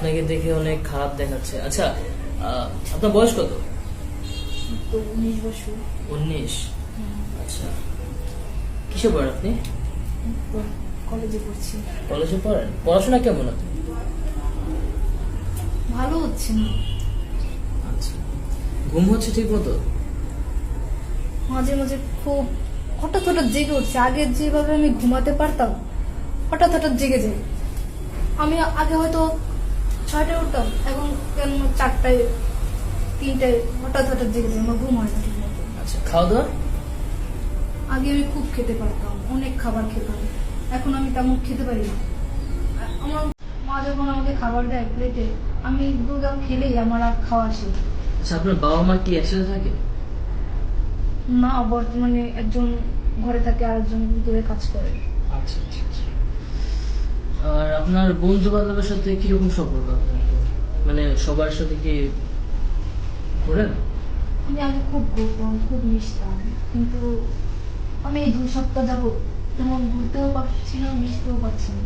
আপনাকে দেখে অনেক খারাপ দেখাচ্ছে। আচ্ছা, আপনার বয়স কত? তো 19 বছর। 19। আচ্ছা, কিসে পড়েন আপনি? তো কলেজে পড়ছি। কলেজে পড়েন? পড়াশোনা কেমন আপনি? ভালো হচ্ছে না। আচ্ছা, ঘুম হচ্ছে ঠিক মতো? মাঝে মাঝে খুব হঠাৎ হঠাৎ জেগে উঠছে। আগে যেভাবে আমি ঘুমাতে পারতাম, হঠাৎ হঠাৎ জেগে যাই। আমি আগে হয়তো 6টায় উঠতাম, এখন কেন 4টায় 3টায় হঠাৎ হঠাৎ জেগে যাই। আমার ঘুম হয় না ঠিক মতো। আচ্ছা, খাওয়া দাওয়া? আগে আমি খুব খেতে পারতাম, অনেক খাবার খেতাম। এখন আমি তেমন খেতে পারি না। আমার মা যখন আমাকে খাবার দেয় প্লেটে, আমি দুটো খেলেই আমার আর খাওয়া শেষ। আচ্ছা, আপনার বাবা মা কি একসাথে থাকে? না, বর্তমানে একজন ঘরে থাকে আর একজন দূরে কাজ করে। আচ্ছা আচ্ছা আচ্ছা। আর আপনার বন্ধু বান্ধবের সাথে কিরকম সম্পর্ক আপনার? মানে সবার সাথে কি ঘোরেন? আমি আগে খুব ঘুরতাম, খুব মিশতাম, কিন্তু আমি এই 2 সপ্তাহ যাবো তেমন ঘুরতেও পারছি না, মিশতেও পারছি না।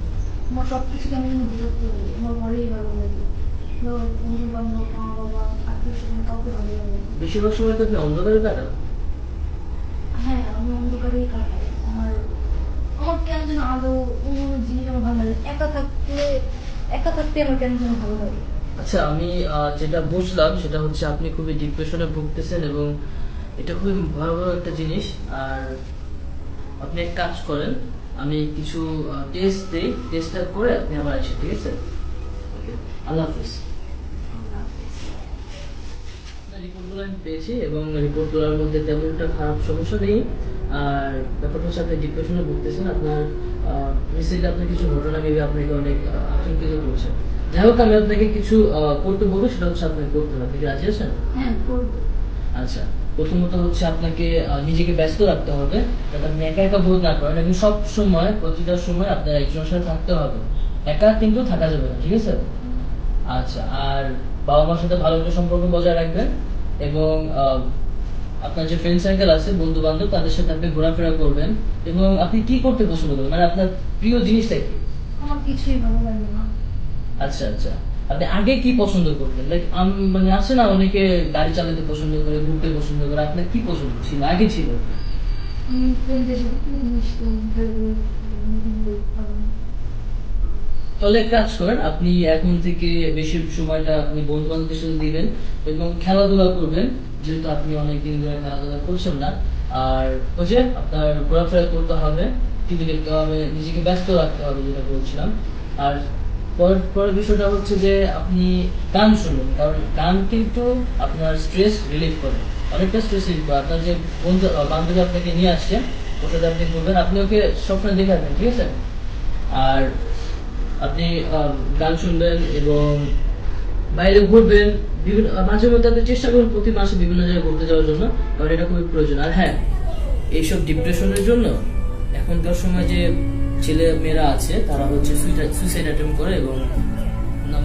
আমার সব কিছু কেমন যেন বিরক্ত লাগে। আমার ঘরেই ভালো লাগে। বন্ধু বান্ধব, মা বাবা, আত্মীয় স্বজন কাউকে ভালো লাগে না। বেশিরভাগ সময় তো আপনি অন্ধকারে কাটান। হ্যাঁ, আমি অন্ধকারেই কাটাই। আমার আমার কেন যেন আলো অন্য জিনিস আমার ভালো লাগে। একা থাকতে আমার কেন যেন ভালো লাগে। আচ্ছা, আমি যেটা বুঝলাম সেটা হচ্ছে আপনি খুবই ডিপ্রেশনে ভুগতেছেন এবং এটা খুবই ভয়াবহ একটা জিনিস। আর আপনি এক কাজ করেন, আমি কিছু টেস্ট দিই, টেস্টটা করে আপনি আবার আসেন, ঠিক আছে? ওকে, আল্লাহ হাফিজ। রিপোর্টগুলো আমি পেয়েছি এবং রিপোর্টগুলোর মধ্যে তেমন একটা খারাপ সমস্যা নেই। আর ব্যাপারটা হচ্ছে আপনি ডিপ্রেশনে ভুগতেছেন, আপনার রিসেন্টলি আপনার কিছু ঘটনা ভেবে আপনাকে অনেক আতঙ্কিত করছে। যাই হোক, আমি আপনাকে কিছু করতে বলবো, সেটা হচ্ছে আপনাকে করতে হবে। আপনি কি রাজি আছেন? হ্যাঁ, করবো। আচ্ছা, প্রথমত হচ্ছে আপনাকে নিজেকে ব্যস্ত রাখতে হবে, যাতে আপনি একা একা বোধ না করেন এবং সব সময় প্রতিটা সময় আপনার একজনের সাথে থাকতে হবে। একা কিন্তু থাকা যাবে না, ঠিক আছে? আচ্ছা, আর বাবা মার সাথে ভালো একটা সম্পর্ক বজায় রাখবেন এবং আপনার যে ফ্রেন্ড সার্কেল আছে, বন্ধু বান্ধব, তাদের সাথে আপনি ঘোরাফেরা করবেন। এবং আপনি কি করতে পছন্দ করেন, মানে আপনার প্রিয় জিনিসটা কি? আমার কিছুই ভালো লাগে না। আচ্ছা আচ্ছা, আপনি আগে কি পছন্দ করতেন? লাইক মানে আছে না, অনেকে গাড়ি চালাতে পছন্দ করে, ঘুরতে পছন্দ করে, আপনার কি পছন্দ ছিল আগে ছিল? আমি ফ্রেন্ডদের সাথে মিশতাম, ভালো না। তাহলে এক কাজ করেন, আপনি এখন থেকে বেশি সময়টা আপনি বন্ধু বান্ধবদের সাথে দিবেন এবং খেলাধুলা করবেন, যেহেতু আপনি অনেকদিন ধরে খেলাধুলা করছেন না। আর ওই যে আপনার ঘোরাফেরা করতে হবে, টিভি দেখতে হবে, নিজেকে ব্যস্ত রাখতে হবে, যেটা বলছিলাম। আর পরের বিষয়টা হচ্ছে যে আপনি গান শুনবেন, কারণ গান কিন্তু আপনার স্ট্রেস রিলিফ করে, অনেকটা স্ট্রেস রিলিফ করে। আপনার যে বন্ধু বান্ধবী আপনাকে নিয়ে আসছে, ওটাতে আপনি বলবেন, আপনি ওকে সবসময় দেখে রাখবেন, ঠিক আছে? আর আপনি গান শুনবেন এবং বাইরে ঘুরবেন, বিভিন্ন মাঝে মধ্যে আপনি চেষ্টা করুন প্রতি মাসে বিভিন্ন জায়গায় ঘুরতে যাওয়ার জন্য, কারণ এটা খুবই প্রয়োজন। আর হ্যাঁ, এইসব ডিপ্রেশনের জন্য এখনকার সময় যে ছেলে মেয়েরা আছে, তারা হচ্ছে সুইসাইড অ্যাটেম্প করে এবং